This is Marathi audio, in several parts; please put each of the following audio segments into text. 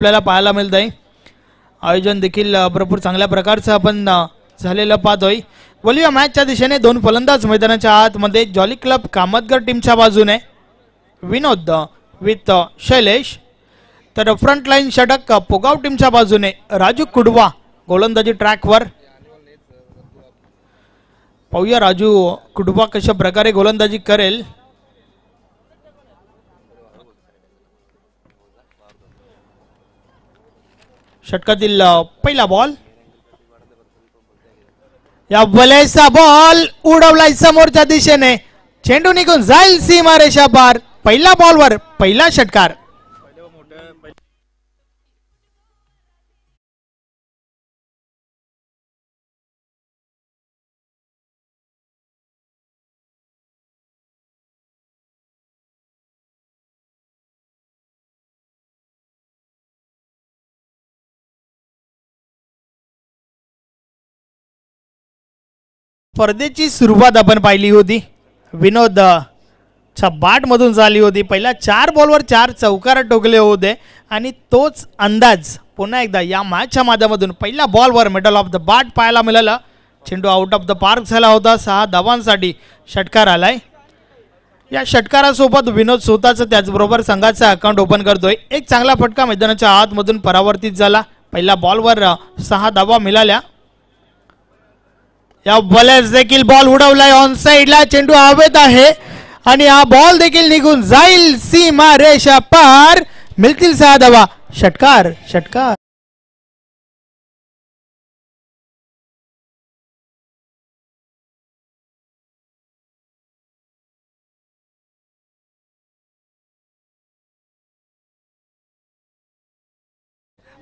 आपल्याला पाहायला मिळतंय। आयोजन देखील भरपूर चांगल्या प्रकारचं आपण झालेलं पाहतोय। वलिया मॅचच्या दिशेने दोन फलंदाज मैदानाच्या आतमध्ये जॉली क्लब कामतगर टीमच्या बाजूने विनोद विथ शैलेश, तर फ्रंट लाईन षटक पोगाव टीमच्या बाजूने राजू कुडवा गोलंदाजी ट्रॅकवर। पाहूया राजू कुडवा कशा प्रकारे गोलंदाजी करेल। षटकातील पहिला बॉल, या बॉलचा बॉल उडवलाय समोरच्या दिशेने, चेंडू निघून जाईल सीमारेषा पार। पहिला बॉलवर पहिला षटकार। स्पर्धेची सुरुवात आपण पाहिली होती, विनोद च्या बॅट मधून झाली होती। पहिल्या 4 बॉलवर 4 चौकार ठोकले होते आणि तोच अंदाज पुन्हा एकदा या मॅचच्या माध्यमातून पहिल्या बॉलवर मिडल ऑफ द बॅट पाहायला मिळाला। चेंडू आउट ऑफ द पार्क झाला होता। 6 धावांसाठी षटकार आलाय। या षटकारासोबत विनोद स्वतःच त्याचबरोबर संघाचा अकाउंट ओपन करतोय। एक चांगला फटका मैदानाच्या आतमधून परावर्तित झाला। पहिल्या बॉलवर 6 धावा मिळाल्या। या बॉलर्स देखील बॉल उडवलाय ऑन साइडला, चेंडू हवेत आहे आणि हा बॉल देखील निघून जाईल सीमा रेषा पार। मिळतील 6 धावा। षटकार षटकार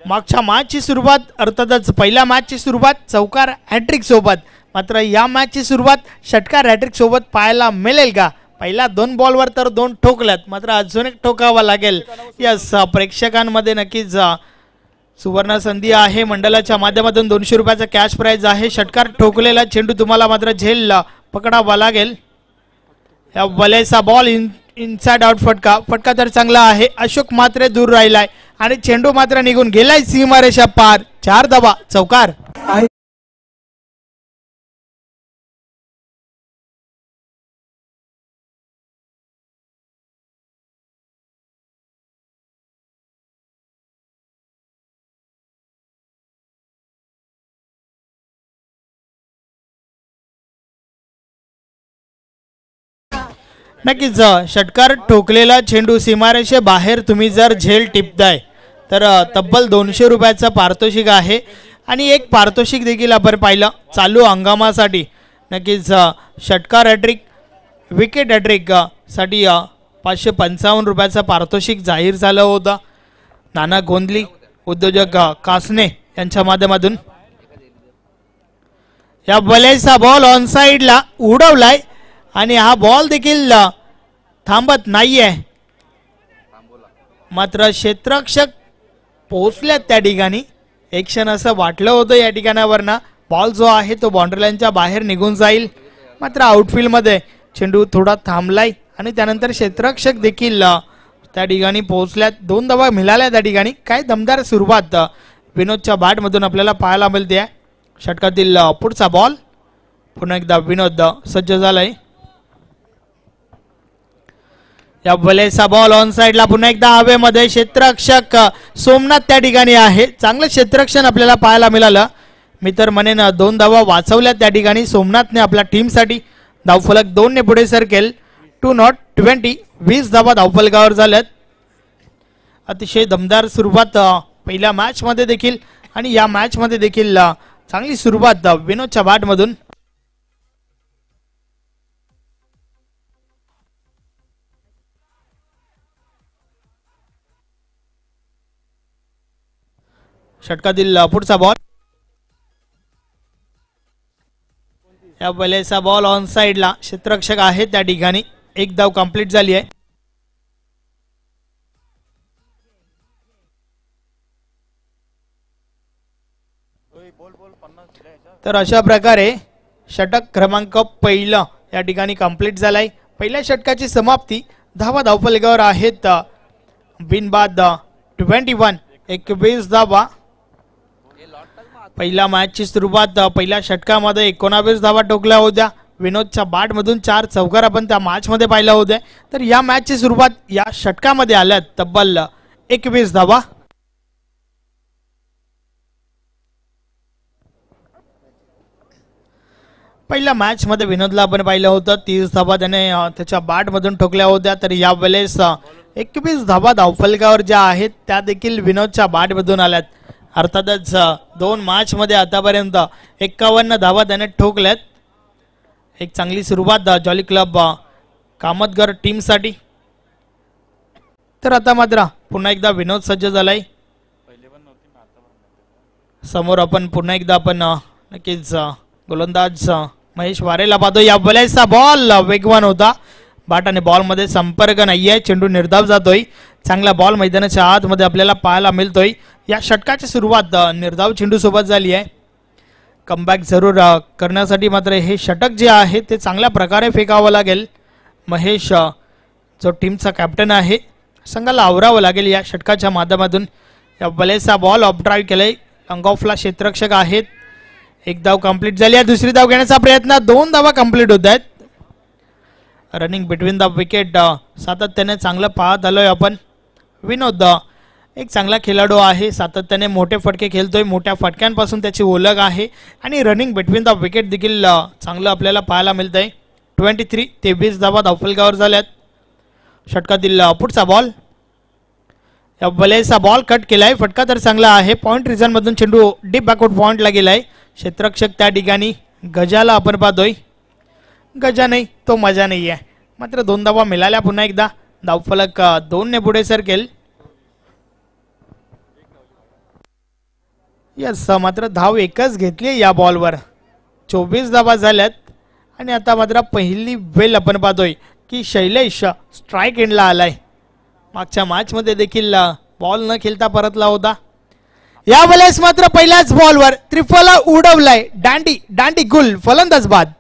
मागच्या मॅचची सुरुवात अर्थातच पहिल्या मॅचची सुरुवात चौकार हॅट्रिक सोबत, मात्र या मॅचची सुरुवात षटकार हॅट्रिक सोबत पाहायला मिळेल का? पहिल्या 2 बॉलवर तर 2 ठोकल्यात, मात्र अजून एक ठोकावा लागेल। यस, प्रेक्षकांमध्ये नक्कीच सुवर्ण संधी आहे। मंडळाच्या माध्यमातून 200 रुपयाचा कॅश प्राइज आहे। षटकार ठोकलेला चेंडू तुम्हाला मात्र झेल पकडावा लागेल। या बॉलचा बॉल इनसाइड आउट फटका, फटका तर चांगला आहे। अशोक मात्र दूर राहिलाय आणि चेंडू मात्र निघून गेलाय सीमारेषा पार। 4 धावा चौकार। नक्कीच षटकार ठोकलेला चेंडू सीमारेषे बाहेर तुम्ही जर झेल टिपताय तर तब्बल 200 रुपयाचा पारितोषिक आहे आणि एक पारितोषिक देखील आपण पाहिलं चालू हंगामासाठी। नक्कीच षटकार हॅट्रिक विकेट हॅट्रिक साठी 555 रुपयाचा पारितोषिक जाहीर झालं होतं। नाना गोंदली उद्योजक कासने यांच्या माध्यमातून या बॉलचा बॉल ऑन साइडला उडवलाय आणि हा बॉल देखील थांबत नाहीये, मात्र क्षेत्ररक्षक पोहोचल्यात त्या ठिकाणी। एक क्षण असं वाटलं होतं या ठिकाणावरनं बॉल जो आहे तो बाउंड्री लाईनच्या बाहेर निघून जाईल, मात्र आउटफील्ड मध्ये चेंडू थोडा थांबलाय आणि त्यानंतर क्षेत्ररक्षक देखील त्या ठिकाणी पोहोचल्यात। 2 धावा मिळाल्या त्या ठिकाणी। काय दमदार सुरुवात विनोदच्या बॅट मधून आपल्याला पाहायला मिळते। षटकातील पुढचा बॉल, पुन्हा एकदा विनोद सज्ज झालाय। या बॉलचा बॉल ऑन साइडला पुन्हा एकदा हवेमध्ये, क्षेत्ररक्षक सोमनाथ त्या ठिकाणी आहे। चांगलं क्षेत्ररक्षण आपल्याला पाहायला मिळालं। मी तर म्हणेन 2 धावा वाचवल्या त्या ठिकाणी सोमनाथने आपल्या टीमसाठी। धावफलक 2 ने पुढे सरकेल। 2-20 20 धावा धावफलकावर झाल्यात। अतिशय दमदार सुरुवात पहिल्या मॅच मध्ये देखील आणि या मॅच मध्ये देखील चांगली सुरुवात विनोदच्या बॅट मधून। षटकातील पुढचा बॉल, या बॉलचा बॉल ऑन साइडला, क्षेत्ररक्षक आहे त्या ठिकाणी। 1 धाव कंप्लीट झाली आहे। तर अशा प्रकारे षटक क्रमांक पहिला या ठिकाणी कंप्लीट झालाय। पहिल्या षटकाची समाप्ती 10 धावफलकावर आहेत। बिनबाद 21 21 धावा. पहिल्या मॅचची सुरुवात पहिल्या षटकामध्ये 19 धावा ठोकल्या होत्या. विनोदच्या बॅटमधून 4 चौकार आपण त्या मॅचमध्ये पाहिल्या होत्या. तर या मॅचची सुरुवात या षटकामध्ये आल्यात तब्बल 21 धावा. पहिल्या मॅचमध्ये विनोदला आपण पाहिलं होतं 30 धावा त्याने त्याच्या बॅटमधून ठोकल्या होत्या. तर यावेळेस 21 धावा धावफलकावर ज्या आहेत त्या देखील विनोदच्या बॅटमधून आल्यात. अर्थातच 2 मॅचमध्ये आतापर्यंत 51 धावा त्याने ठोकल्यात. एक चांगली सुरुवात जॉली क्लब कामतगर टीमसाठी. तर आता मात्र पुन्हा एकदा विनोद सज्ज झालाय. समोर आपण पुन्हा एकदा आपण नक्कीच गोलंदाज महेश वारेला पाहतो. या बॉलचा बॉल वेगवान होता. बॅट आणि बॉल मध्ये संपर्क नाहीये. चेंडू निर्धाव जातोय. चांगला बॉल मैदानाच्या आतमध्ये आपल्याला पाहायला मिळतोय. या षटकाची सुरुवात निर्धाव चेंडू सोबत झाली आहे. कमबॅक जरूर करण्यासाठी मात्र हे षटक जे आहे ते चांगल्या प्रकारे फेकावं लागेल. महेश जो टीमचा कॅप्टन आहे संघाला आवरावं लागेल या षटकाच्या माध्यमातून. या बॉलचा बॉल ऑफ ड्राईव्ह केलाय. लॉंग ऑफला क्षेत्ररक्षक आहेत. एक धाव कंप्लीट झाली आहे. दुसरी धाव घेण्याचा प्रयत्न. 2 धावा कंप्लीट होत आहेत. रनिंग बिटवीन द विकेट सातत्याने चांगलं पाहत आलोय आपण. विनोद एक चांगला खेळाडू आहे. सातत्याने मोठे फटके खेळतोय. मोठ्या फटक्यांपासून त्याची ओळख आहे आणि रनिंग बिटवीन द विकेट देखील चांगलं आपल्याला पाहायला मिळतंय. 23 धावा धावफलकावर झाल्यात. षटकातील पुढचा बॉल. या बॉलचा बॉल कट केलाय. फटका तर चांगला आहे. पॉइंट रिझन मधून चेंडू डीप बॅकवर्ड पॉइंटला गेलाय. क्षेत्ररक्षक त्या ठिकाणी गजाला आपण पाहतोय. गजा नाही तो मजा नाही आहे. मात्र 2 धावा मिळाल्या. पुन्हा एकदा धावफलक 2 ने पुढे सरकेल. यस मात्र धाव एकच घेतली या बॉलवर. 24 धावा झाल्यात. आणि आता मात्र पहिली वेळ आपण पाहतोय की शैलेश स्ट्राईक एंडला आलाय. मागच्या मॅच मध्ये देखील बॉल न खेळता परतला होता. या वेळेस मात्र पहिल्याच बॉलवर त्रिफला उडवलाय. दांडी गुल फलंदाज बाद.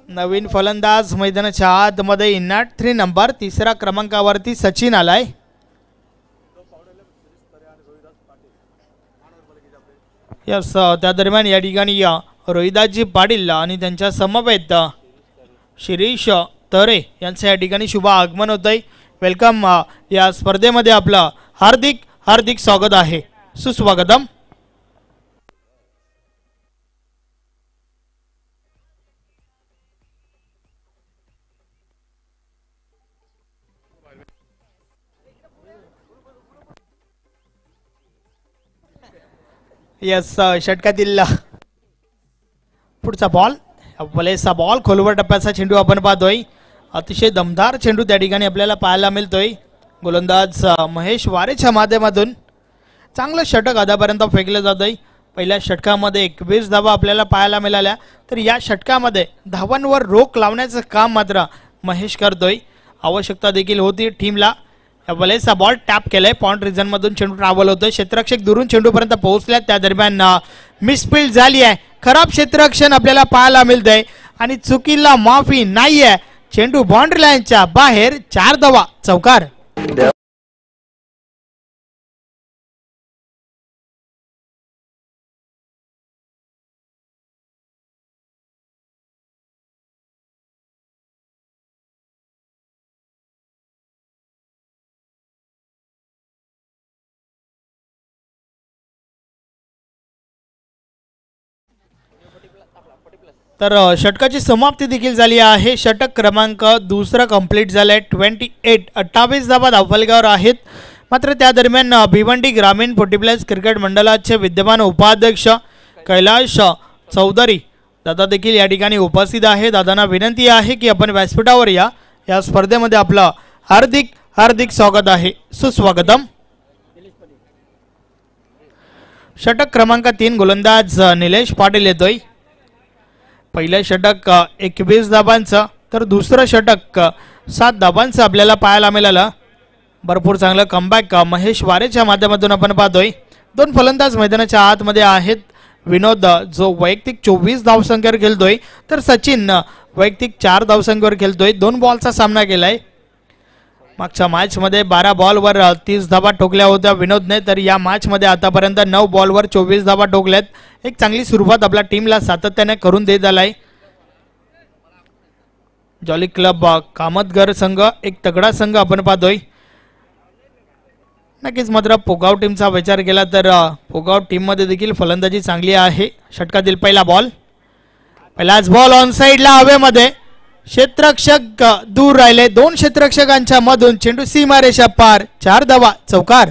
नवीन फलंदाज मैदानाच्या आतमध्ये इनॅट 3 नंबर 3रा क्रमांकावरती सचिन आलाय. यस त्या दरम्यान या ठिकाणी रोहिदासजी पाटील आणि त्यांच्या समवेत शिरीष तरे यांचं या ठिकाणी शुभ आगमन होत आहे. वेलकम. या स्पर्धेमध्ये आपलं हार्दिक स्वागत आहे. सुस्वागतम. यस षटकातील पुढचा बॉल. वलेचा बॉल खोलवर टप्प्याचा चेंडू आपण पाहतोय. अतिशय दमदार चेंडू त्या ठिकाणी आपल्याला पाहायला मिळतोय. गोलंदाज महेश वारेच्या माध्यमातून चांगलं षटक आतापर्यंत फेकलं जातंय. पहिल्या षटकामध्ये 21 धावा आपल्याला पाहायला मिळाल्या. तर या षटकामध्ये धावांवर रोख लावण्याचं काम मात्र महेश करतोय. आवश्यकता देखील होती टीमला. वलेचा बॉल टॅप केलाय. पॉइंट रिझन मधून चेंडू ट्रॅव्हल होतोय. क्षेत्ररक्षक दुरून चेंडू पर्यंत पोहोचल्या. त्या दरम्यान मिसफील्ड झाली आहे. खराब क्षेत्ररक्षण आपल्याला पाहायला मिळतंय आणि चुकीला माफी नाहीये. चेंडू बाउंड्री लाईनच्या बाहेर. 4 धावा चौकार. तर षटकाची समाप्ती देखील झाली आहे. षटक क्रमांक 2 कंप्लीट झालाय. 28 धावा धावफलकावर आहेत. मात्र त्या दरम्यान भिवंडी ग्रामीण 40+ क्रिकेट मंडळाचे विद्यमान उपाध्यक्ष कैलाश चौधरी दादा देखील या ठिकाणी उपस्थित आहे। दादांना विनंती आहे की आपण व्यासपीठावर या स्पर्धेमध्ये आपलं हार्दिक हार्दिक स्वागत आहे, सुस्वागतम। षटक क्रमांक 3 गोलंदाज निलेश पाटील येतोय। पहिलं षटक 21 धाबांचं तर दुसरं षटक 7 धाबांचं आपल्याला पाहायला मिळालं। भरपूर चांगलं कमबॅक महेश वारेच्या माध्यमातून आपण पाहतोय। दोन फलंदाज मैदानाच्या आतमध्ये आहेत। विनोद जो वैयक्तिक 24 धावसंख्येवर खेळतोय तर सचिन वैयक्तिक 4 धावसंख्येवर खेळतोय। 2 बॉलचा सामना केलाय। मागच्या मॅच मध्ये 12 बॉलवर 30 धावा ठोकल्या होत्या विनोदने, तर या मॅच मध्ये आतापर्यंत 9 बॉलवर 24 धावा ठोकल्यात। एक चांगली सुरुवात आपल्या टीमला सातत्याने करून देत आलाय। जॉली क्लब कामतगर संघ एक तगडा संघ आपण पाहतोय। नक्कीच मात्र पोगाव टीमचा विचार केला तर पोगाव टीम मध्ये देखील फलंदाजी चांगली आहे। षटकातील पहिला बॉल, पहिलाच बॉल ऑन साइडला हवेमध्ये, क्षेत्ररक्षक दूर राहिले। 2 क्षेत्ररक्षकांच्या मधून चेंडू सीमारेषा पार, 4 धावा, चौकार।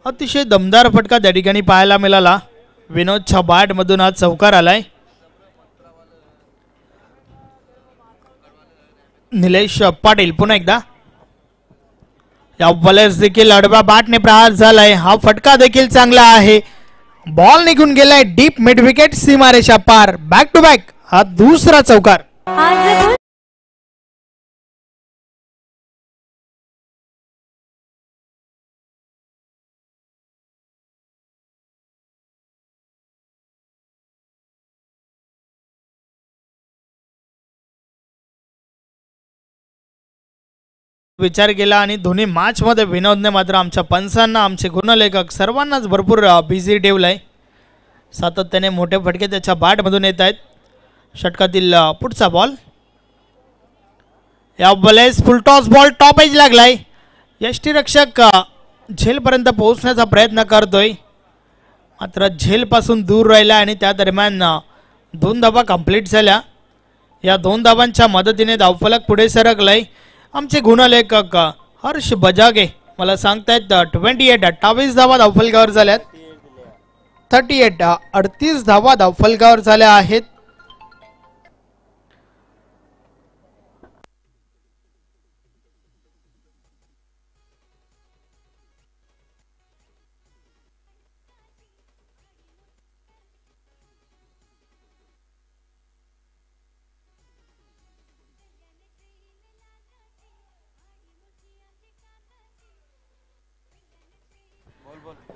अतिशय दमदार फटका त्या ठिकाणी पाहायला मिळाला। विनोदच्या बॅट मधून आज चौकार आलाय। निलेश पाटील पुन्हा एकदा या बॉलर्स देखील आडव्या बॅटने प्रहार झालाय। हा फटका देखील चांगला आहे। बॉल निघून गेलाय डीप मिड विकेट, सीमारेषा पार, बॅक टू बॅक, हा दुसरा चौकार। विचार केला आणि दोन्ही मॅच मध्ये विनोदने मात्र आमच्या पंचांना, आमचे गुणलेखक सर्वांनाच भरपूर बिझी ठेवलाय। सातत्याने मोठे फटके त्याच्या बॅट मधून येत आहेत। षटकातील पुढचा बॉल, या बॉलेस full toss ball top edge लागलाय। यष्टीरक्षक झेल पर्यंत पोहोचण्याचा प्रयत्न करतोय, मात्र झेल पासून दूर राहिला आणि त्या दरम्यान 2 धावा कंप्लीट झाल्या। या 2 धावांच्या मदतीने धावफलक पुढे सरकलाय। आमचे गुणलेखक हर्ष बजागे मला सांगतायत 28 धावा धावफलकावर झाल्यात। 38 धावा धावफलकावर झाल्या आहेत।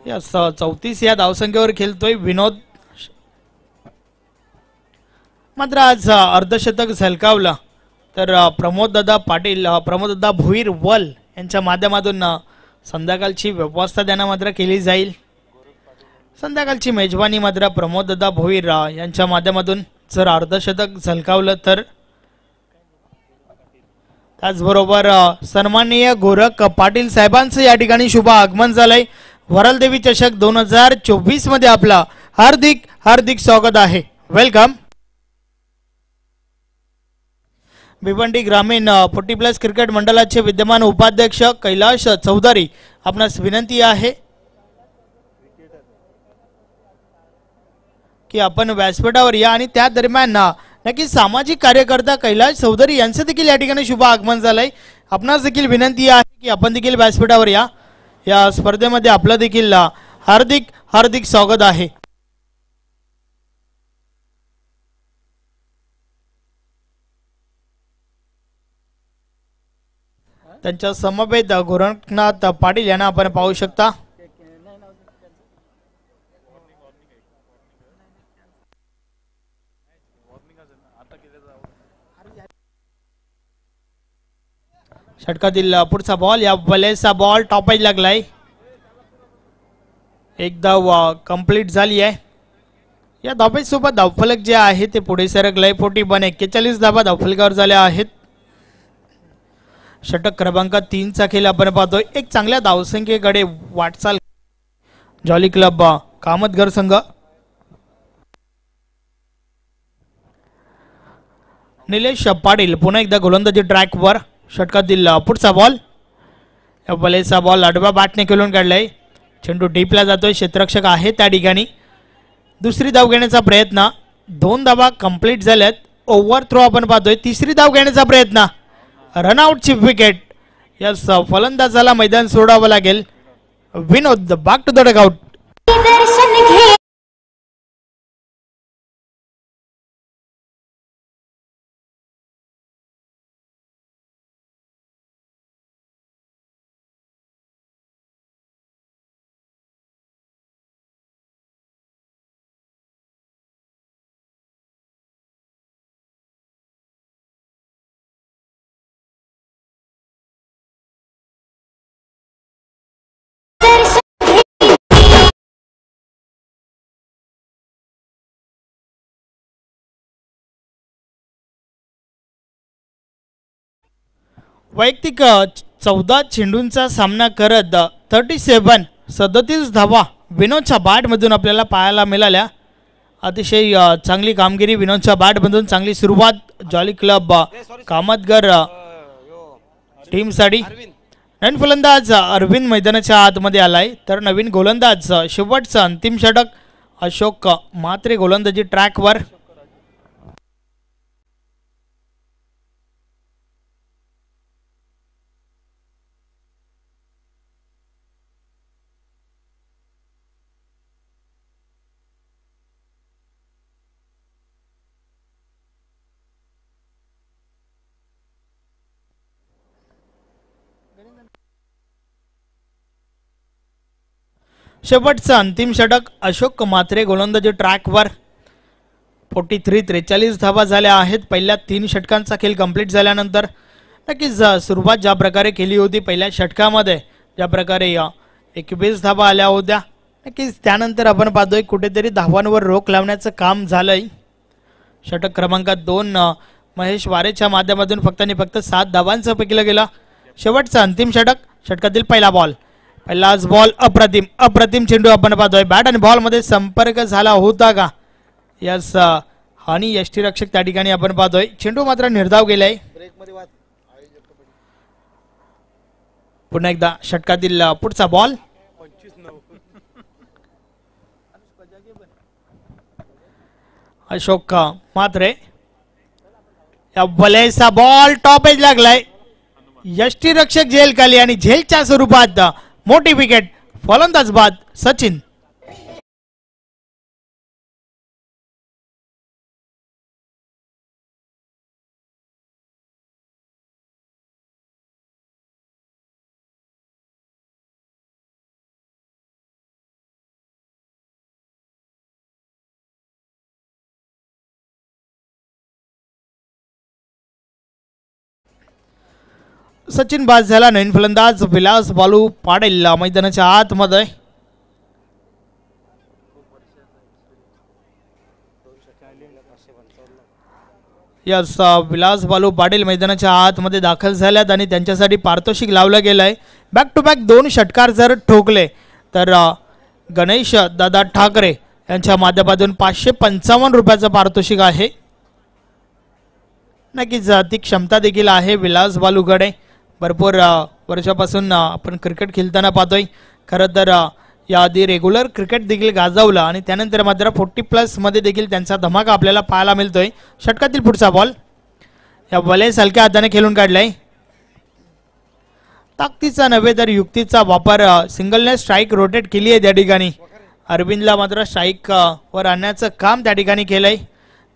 या 34 या धावसंख्येवर खेळतोय विनोद। मात्र आज अर्धशतक झलकावलं तर प्रमोददादा पाटील, प्रमोददादा भोईर वल यांच्या माध्यमातून संध्याकाळची व्यवस्था त्यांना मात्र केली जाईल। संध्याकाळची मेजवानी मात्र प्रमोददादा भोईर यांच्या माध्यमातून जर अर्धशतक झलकावलं तर, त्याचबरोबर सन्माननीय गोरख पाटील साहेबांचं या ठिकाणी शुभ आगमन झालंय। वरलदेवी चषक 2024 मध्ये आपला हार्दिक हार्दिक स्वागत आहे, वेलकम। भिवंडी ग्रामीण 40+ क्रिकेट मंडळाचे विद्यमान उपाध्यक्ष कैलाश चौधरी आपणास विनंती आहे की आपण व्यासपीठावर या आणि त्या दरम्यान नक्की सामाजिक कार्यकर्ता कैलाश चौधरी यांचं देखील या ठिकाणी शुभ आगमन झालंय। आपणास देखील विनंती आहे की आपण देखील व्यासपीठावर या। या स्पर्धेमध्ये आपलं देखील हार्दिक हार्दिक स्वागत आहे। त्यांच्या समवेत गोरखनाथ पाटील यांना आपण पाहू शकता। षटकातील पुढचा बॉल, या बॉलेचा बॉल टॉप एज लागलाय। एक धाव कंप्लीट झाली आहे। या धावेसोबत धावफलक जे आहे ते पुढे सरकलंय। 41 धावा धावफलकावर झाल्या आहेत। षटक क्रमांक 3 चा खेळ आपण पाहतोय. एक चांगल्या धावसंख्येकडे वाटचाल जॉली क्लब कामतगर संघ. निलेश पाटील पुन्हा एकदा गोलंदाजी ट्रॅकवर. षटकातील पुढचा बॉल. या बॉलेचा बॉल आडव्या बॅटने खेळून काढलाय. चेंडू डीपला जातोय. क्षेत्ररक्षक आहे त्या ठिकाणी. दुसरी धाव घेण्याचा प्रयत्न. 2 धावा कंप्लीट झाल्यात. ओव्हर थ्रो आपण पाहतोय. तिसरी धाव घेण्याचा प्रयत्न. रनआउटची विकेट. यस फलंदाजाला मैदान सोडावं लागेल. विनोद बॅक टू द डगआउट. वैयक्तिक 14 चेंडूंचा सामना करत 37 धावा विनोदच्या बॅटमधून आपल्याला पाहायला मिळाल्या. अतिशय चांगली कामगिरी विनोदच्या बॅटमधून. चांगली सुरुवात जॉली क्लब कामतगर टीमसाठी. नवीन फलंदाज अरविंद मैदानाच्या आतमध्ये आलाय. तर नवीन गोलंदाज शेवटचं अंतिम षटक अशोक म्हात्रे गोलंदाजी ट्रॅकवर. शेवटचं अंतिम षटक अशोक म्हात्रे गोलंदाजी ट्रॅकवर. 43 धावा झाल्या आहेत पहिल्या 3 षटकांचा खेळ कंप्लीट झाल्यानंतर. नक्कीच सुरुवात ज्या प्रकारे केली होती पहिल्या षटकामध्ये, ज्या प्रकारे 21 धावा आल्या होत्या, नक्कीच त्यानंतर आपण पाहतोय कुठेतरी धावांवर रोख लावण्याचं काम झालंय. षटक क्रमांक 2 महेश वारेच्या माध्यमातून फक्त आणि फक्त 7 धावांचं पेकीला गेला. शेवटचं अंतिम षटक. षटकातील पहिला बॉल. पहिलाच बॉल अप्रतिम चेंडू आपण पाहतोय. बॅट आणि बॉल मध्ये संपर्क झाला होता का? यस आणि यष्टीरक्षक त्या ठिकाणी आपण पाहतोय. चेंडू मात्र निर्धाव गेलाय. पुन्हा एकदा षटकातील पुढचा बॉल. अशोक म्हात्रे या बॉलचा बॉल टॉप एज लागलाय. यष्टीरक्षक झेल खाली आणि झेलच्या स्वरूपात मोठी विकेट. फलंदाज बाद सचिन. सचिन बाद झाला. नवीन फलंदाज विलास बालू पाटील मैदानाच्या आतमध्ये. यस विलास बालू पाटील मैदानाच्या आतमध्ये दाखल झाल्यात आणि त्यांच्यासाठी पारितोषिक लावलं गेलंय. बॅक टू बॅक 2 षटकार जर ठोकले तर गणेश दादा ठाकरे यांच्या माध्यमातून 555 रुपयाचं पारितोषिक आहे. नक्कीच ती क्षमता देखील आहे विलास बालूकडे. भरपूर वर्षापासून आपण क्रिकेट खेळताना पाहतोय. खरं तर याआधी रेग्युलर क्रिकेट देखील गाजवलं आणि त्यानंतर मात्र 40+ मध्ये देखील त्यांचा धमाका आपल्याला पाहायला मिळतोय. षटकातील पुढचा बॉल. या बॉलेस हलक्या हाताने खेळून काढलाय. ताकदीचा नव्हे तर युक्तीचा वापर. सिंगलने स्ट्राईक रोटेट केली आहे त्या ठिकाणी. अरविंदला मात्र स्ट्राईक वर आणण्याचं काम त्या ठिकाणी केलंय.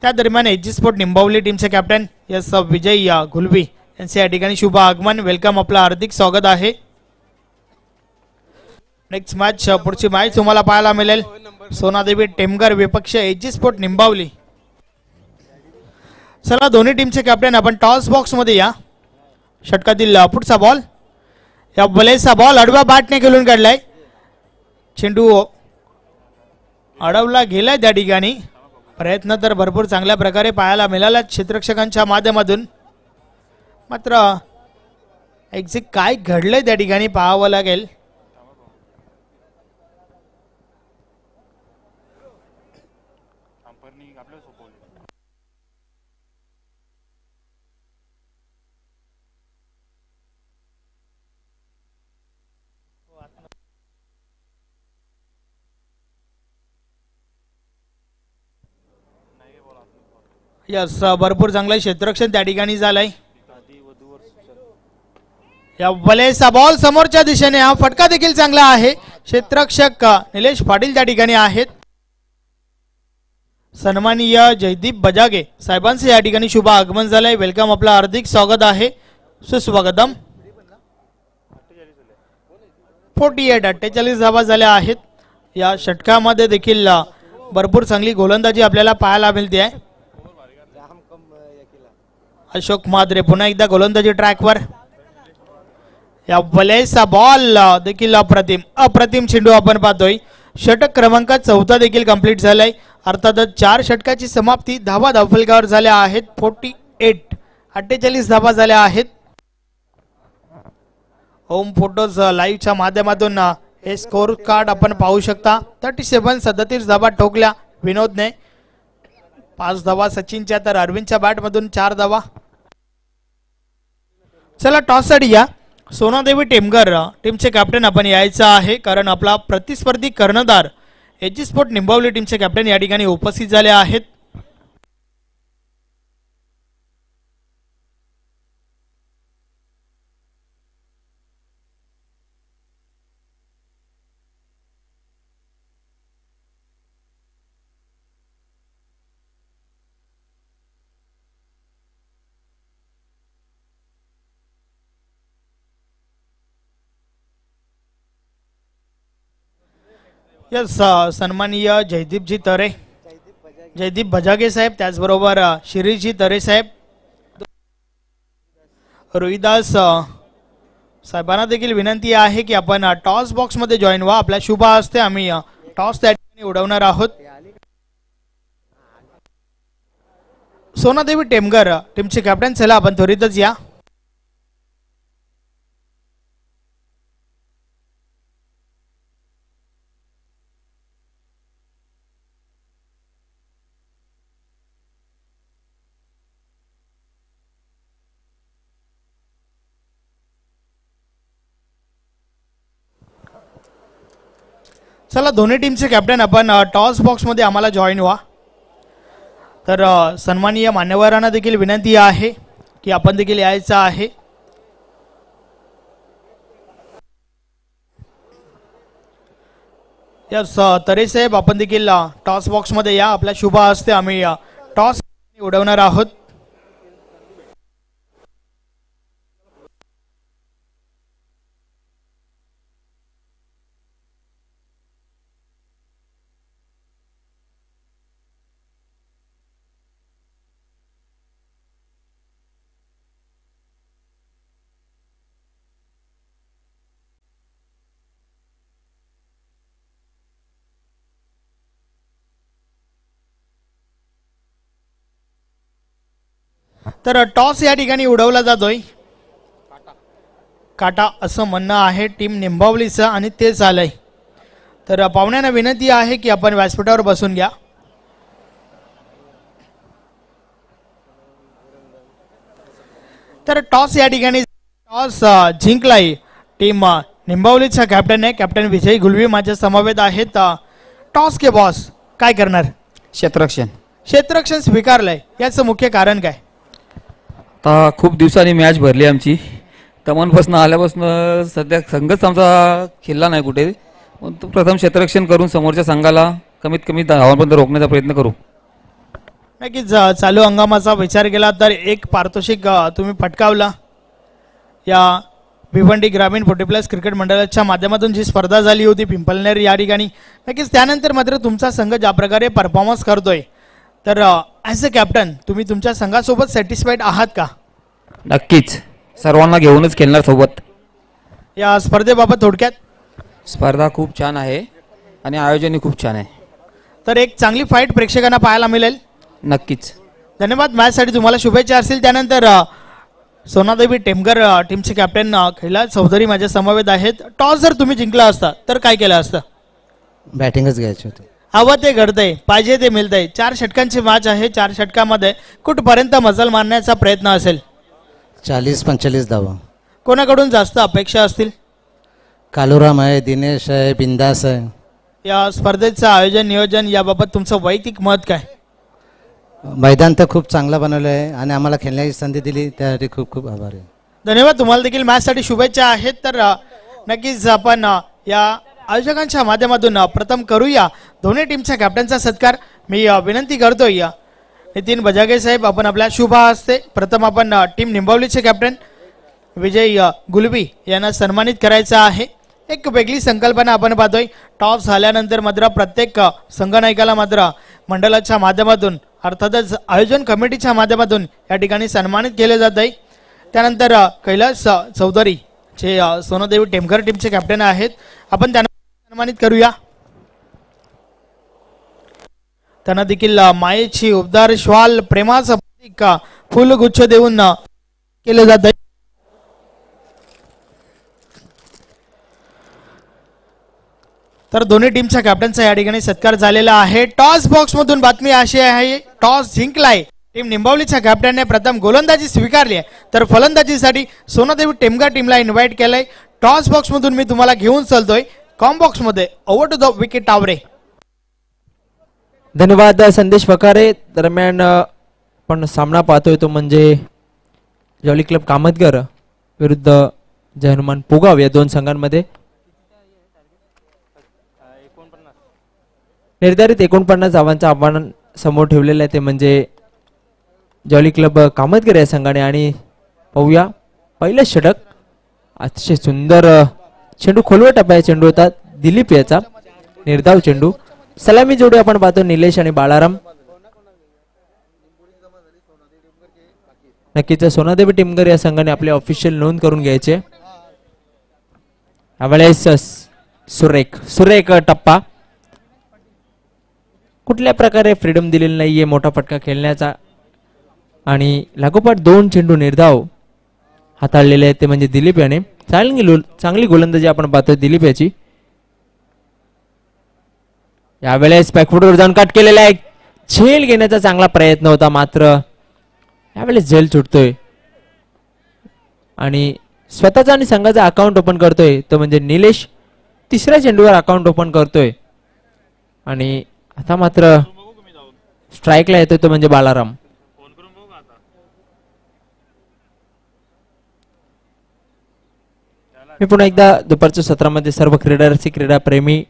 त्या दरम्यान एजी स्पोर्ट निंबावली टीमचे कॅप्टन यस विजय घुलवी यांचे या ठिकाणी शुभ आगमन. वेलकम, आपलं हार्दिक स्वागत आहे. नेक्स्ट मॅच पुढची मॅच तुम्हाला पाहायला मिळेल सोनादेवी टेमगर विपक्ष एजी स्पोर्ट निंबावली. चला दोन्ही टीमचे कॅप्टन आपण टॉस बॉक्स मध्ये या. षटकातील पुढचा बॉल. या बॉलेचा बॉल आडव्या बॅटने खेळून काढलाय. चेंडू अडवला गेलाय त्या ठिकाणी. प्रयत्न तर भरपूर चांगल्या प्रकारे पाहायला मिळाला क्षेत्ररक्षकांच्या माध्यमातून. मात्र एक्झॅक्ट काय घडलंय त्या ठिकाणी पाहावं लागेल. यस भरपूर चांगलं क्षेत्ररक्षण त्या ठिकाणी झालंय. या वलेचा बॉल समोरच्या दिशेने, हा फटका देखील चांगला आहे. क्षेत्ररक्षक निलेश पाटील त्या ठिकाणी आहेत. सन्माननीय जयदीप बजागे साहेबांचे या ठिकाणी शुभ आगमन झालंय. वेलकम, आपलं हार्दिक स्वागत आहे, सुस्वागतम. 48 धावा झाल्या आहेत. या षटकामध्ये देखील भरपूर चांगली गोलंदाजी आपल्याला पाहायला मिळते आहे. अशोक माद्रे पुन्हा एकदा गोलंदाजी ट्रॅकवर. या वलेचा बॉल देखील अप्रतिम चेंडू आपण पाहतोय. षटक क्रमांक 14 देखील कंप्लीट झालाय. अर्थातच 4 षटकाची समाप्ती, धावा धावफलकावर झाल्या आहेत. 48 धावा झाल्या आहेत. होम फोटोज लाईव्हच्या माध्यमातून हे स्कोर कार्ड आपण पाहू शकता. 37 धावा ठोकल्या विनोदने, 5 धावा सचिनच्या, तर अरविंदच्या बॅटमधून 4 धावा. चला टॉस साठी या. सोनादेवी टेमगर टीमचे कॅप्टन आपण यायचं आहे, कारण आपला प्रतिस्पर्धी कर्णधार एजी स्पोर्ट निंबावली टीमचे कॅप्टन या ठिकाणी उपस्थित झाले आहेत. यस सन्माननीय जयदीपजी तरे, जयदीप बजागे साहेब, त्याचबरोबर शिरीषजी तरे साहेब, रोहिदास साहेबांना देखील विनंती आहे की आपण टॉस बॉक्स मध्ये जॉईन व्हा. आपल्या शुभ हस्ते आम्ही टॉस त्या ठिकाणी उडवणार आहोत. सोनादेवी टेमगर टीमचे कॅप्टन, चला आपण त्वरितच या. चला दोन्ही टीमचे कॅप्टन आपण टॉस बॉक्स मध्ये आम्हाला जॉईन व्हा. तर सन्माननीय मान्यवरांना देखील विनंती आहे की आपण देखील यायचं आहे. यस तरे साहेब, आपण देखील टॉस बॉक्स मध्ये या. आपल्या शुभ हस्ते आम्ही टॉस उडवणार आहोत. तर टॉस या ठिकाणी उडवला जातोय. काटा असं म्हणणं आहे टीम निंबावलीचं, आणि ते झालंय. तर पाहुण्यांना विनंती आहे की आपण व्यासपीठावर बसून घ्या. तर टॉस या ठिकाणी जिंकलाय टीम निंबावलीचा कॅप्टन आहे. कॅप्टन विजय गुलवी माझ्या समवेत आहेत. टॉस के बॉस काय करणार? क्षेत्ररक्षण स्वीकारलंय, याचं मुख्य कारण काय? आता खूप दिवसांनी मॅच भरली आमची. तमनपासून आल्यापासून सध्या संघच आमचा खेळला नाही कुठे. प्रथम क्षेत्ररक्षण करून समोरच्या संघाला कमीत कमी धावांपर्यंत रोखण्याचा प्रयत्न करू. नक्कीच चालू हंगामाचा विचार केला तर एक पारितोषिक तुम्ही पटकावला. या भिवंडी ग्रामीण 40+ क्रिकेट मंडळाच्या माध्यमातून जी स्पर्धा झाली होती पिंपलनेर या ठिकाणी, नक्कीच त्यानंतर मात्र तुमचा संघ ज्या प्रकारे परफॉर्मन्स करतोय, तर ॲज अ कॅप्टन तुम्ही तुमच्या संघासोबत सॅटिस्फाईड आहात का? नक्कीच, सर्वांना घेऊनच खेळणार सोबत. या स्पर्धेबाबत थोडक्यात? स्पर्धा खूप छान आहे आणि आयोजनही खूप छान आहे. तर एक चांगली फाईट प्रेक्षकांना पाहायला मिळेल. नक्कीच. धन्यवाद. मॅचसाठी तुम्हाला शुभेच्छा असतील. त्यानंतर सोनादेवी टेमगर टीमचे कॅप्टन कैलास चौधरी माझ्या समवेत आहेत. टॉस जर तुम्ही जिंकला असता तर काय केलं असतं? बॅटिंगच घ्यायची होती. हवं ते घडतंय, पाहिजे ते मिळतंय. 4 षटकांची मॅच आहे. 4 षटकामध्ये कुठपर्यंत मजल मारण्याचा प्रयत्न असेल? 40-45 धावा. कोणाकडून जास्त अपेक्षा असतील? कालुराम आहे, दिनेश आहे, बिंदास आहे. या स्पर्धेचं आयोजन नियोजन याबाबत तुमचं वैयक्तिक मत काय? मैदान तर खूप चांगलं बनवलं आहे आणि आम्हाला खेळण्याची संधी दिली त्यासाठी खूप खूप आभार आहे. धन्यवाद. तुम्हाला देखील मॅचसाठी शुभेच्छा आहेत. तर नक्कीच आपण या आयोजकांच्या माध्यमातून प्रथम करूया दोन्ही टीमच्या कॅप्टनचा सत्कार. मी विनंती करतोय नितीन बजागे साहेब, आपण आपल्या शुभ हस्ते प्रथम आपण टीम निंबावलीचे कॅप्टन विजय गुलबी यांना सन्मानित करायचं आहे. एक वेगळी संकल्पना आपण पाहतोय. टॉस झाल्यानंतर मात्र प्रत्येक संघनायकाला मात्र मंडळाच्या माध्यमातून अर्थातच आयोजन कमिटीच्या माध्यमातून या ठिकाणी सन्मानित केले जात आहे. त्यानंतर कैलास चौधरी जे सोनादेवी टेमकर टीमचे कॅप्टन आहेत, आपण त्यांना सन्मानित करूया. त्यांना देखील मायेची उबदार श्वाल प्रेमाचं प्रतीक फुलगुच्छ देऊन केले जात आहे. तर दोन्ही टीमच्या कॅप्टनचा या ठिकाणी सत्कार झालेला आहे. टॉस बॉक्स मधून बातमी अशी आहे, टॉस जिंकलाय टीम निंबावलीच्या कॅप्टनने. प्रथम गोलंदाजी स्वीकारली आहे, तर फलंदाजीसाठी सोनादेवी टेमगर टीमला इन्व्हाइट केलंय. टॉस बॉक्स मधून मी तुम्हाला घेऊन चालतोय कॉम बॉक्स मध्ये. Over to the wicket Taware. धन्यवाद संदेश वकारे. दरम्यान आपण सामना पाहतोय तो म्हणजे जॉली क्लब कामतगर विरुद्ध जय हनुमान पुगाव या दोन संघांमध्ये. निर्धारित 49 धावांचं आव्हान समोर ठेवलेलं आहे, ते म्हणजे जॉली क्लब कामतगर या संघाने. आणि पाहूया पहिलं षटक. अतिशय सुंदर चेंडू खोलवर टप्प्या चेंडू होता दिलीप याचा, निर्धाव चेंडू. सलामी जोडी आपण पाहतो निलेश आणि बाळाराम. नक्कीच सोनादेवी टेमगर या संघाने आपले ऑफिशियल नोंद करून घ्यायचे. यावेळेस सुरेख टप्पा. कुठल्या प्रकारे फ्रीडम दिलेली नाहीये मोठा फटका खेळण्याचा. आणि लागोपाठ 2 चेंडू निर्धाव हाताळलेले आहेत, ते म्हणजे दिलीप याने. चांगली गोलंदाजी आपण पाहतोय दिलीप याची. यावेळेस बॅकफुटवर जाऊन कट केलेला आहे. झेल घेण्याचा चांगला प्रयत्न होता, मात्र यावेळेस झेल सुटतोय आणि स्वतःचा आणि संघाचा अकाउंट ओपन करतोय, तो म्हणजे निलेश. तिसऱ्या चेंडूवर अकाउंट ओपन करतोय आणि आता मात्र स्ट्राईकला येतोय, तो म्हणजे बाळाराम. मी पुन्हा एकदा दुपारच्या सत्रामध्ये सर्व क्रीडारसिक क्रीडाप्रेमी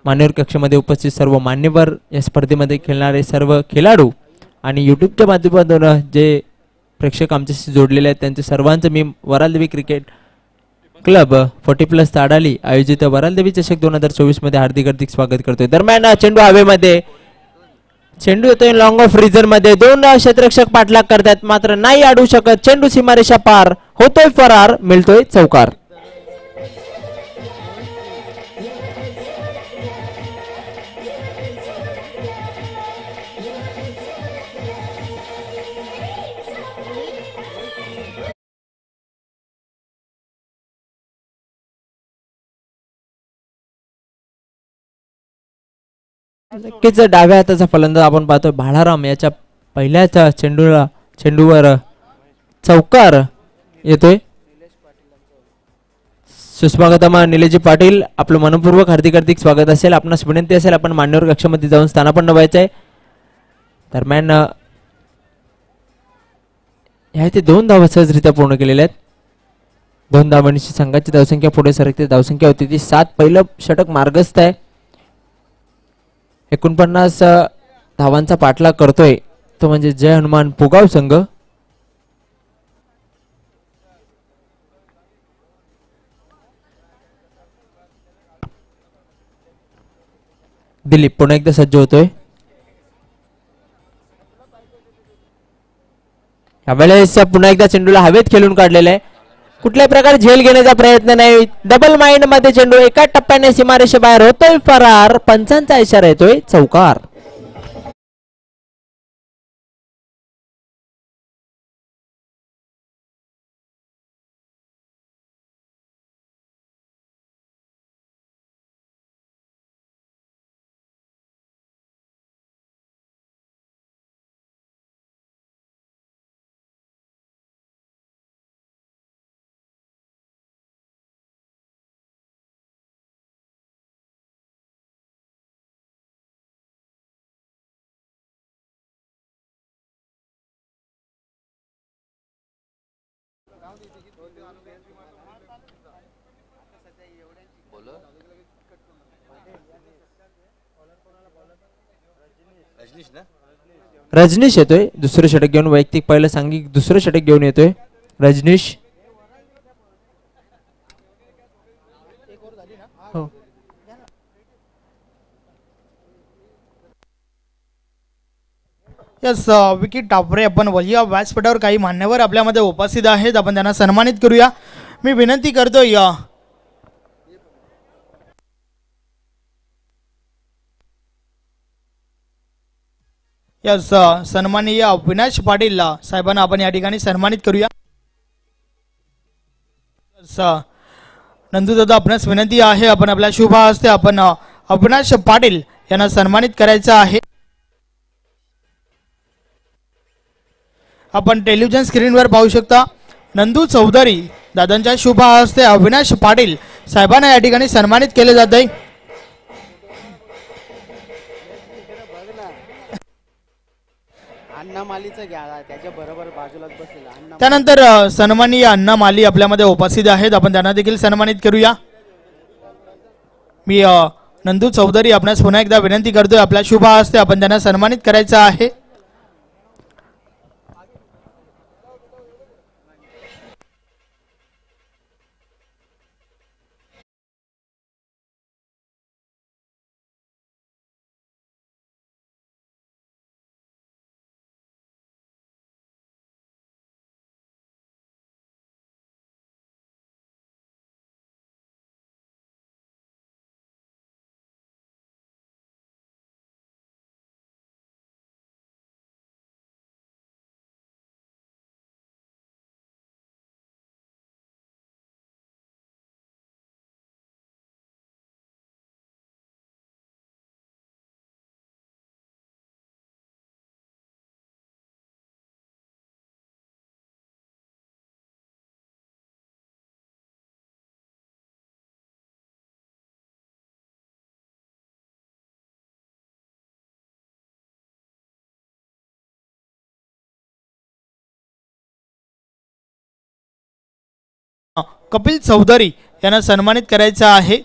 मान्यवर कक्षामध्ये उपस्थित सर्व मान्यवर, या स्पर्धेमध्ये खेळणारे सर्व खेळाडू आणि यूट्यूबच्या माध्यमातून जे प्रेक्षक आमच्याशी जोडलेले आहेत त्यांचे सर्वांचं मी वरालदेवी क्रिकेट क्लब 40+ ताडाली आयोजित वरालदेवी चषक 2024 मध्ये हार्दिक स्वागत करतोय. दरम्यान चेंडू हवेमध्ये, चेंडू येतोय लॉंग ऑफ रिझन मध्ये. 2 क्षेत्ररक्षक पाठलाग करतात, मात्र नाही अडवू शकत. चेंडू सीमारेषा पार होतोय फरार, मिळतोय चौकार. नक्कीच डाव्या हाताचा फलंदाज आपण पाहतोय बाळाराम याच्या पहिल्याच चेंडूवर चौकार येतोय. सुस्वागतम निलेशजी पाटील, आपलं मनपूर्वक हार्दिक स्वागत असेल. आपणास विनंती असेल आपण मान्यवर कक्षामध्ये जाऊन स्थानापन्न व्हायचं आहे. दरम्यान ह्या इथे 2 धावा सहजरित्या पूर्ण केलेल्या आहेत. 2 धावांची संघाची धावसंख्या पुढे सरकते. धावसंख्या होती ती 7. पहिलं षटक मार्गस्थ आहे. 49 धावांचा पाठलाग करतोय, तो म्हणजे जय हनुमान पुगाव संघ. दिलीप पुन्हा एकदा सज्ज होतोय. यावेळेस पुन्हा एकदा चेंडूला हवेत खेळून काढलेला आहे. कुठल्याही प्रकारे झेल घेण्याचा प्रयत्न नाही. डबल माइंड मध्ये चेंडू एका टप्प्याने सीमारेषेबाहेर होतोय फरार. पंचांचा इशारा येतोय चौकार. रजनीश येतोय दुसरं षटक घेऊन, वैयक्तिक पहिलं सांघिक दुसरं षटक घेऊन येतोय रजनीश. हो. यस विकी टापरे आपण वलिया व्यासपीठावर काही मान्यवर आपल्यामध्ये उपस्थित आहेत, आपण त्यांना सन्मानित करूया. मी विनंती करतोय यस सन्माननीय अविनाश पाटील साहेबांना आपण या ठिकाणी सन्मानित करूया. नंदूदादा आपणास विनंती आहे, आपण आपल्या शुभ हस्ते आपण अविनाश पाटील यांना सन्मानित करायचं आहे. आपण टेलिव्हिजन स्क्रीनवर पाहू शकता नंदू चौधरी दादांच्या शुभ हस्ते अविनाश पाटील साहेबांना या ठिकाणी सन्मानित केले जात आहे. त्यानंतर सन्माननीय अण्णा माली आपल्यामध्ये उपस्थित आहेत, आपण त्यांना देखील सन्मानित करूया. मी नंदू चौधरी आपणास पुन्हा एकदा विनंती करतोय, आपल्या शुभ हस्ते आपण त्यांना सन्मानित करायचं आहे. कपिल चौधरी यांना सन्मानित करायचं आहे.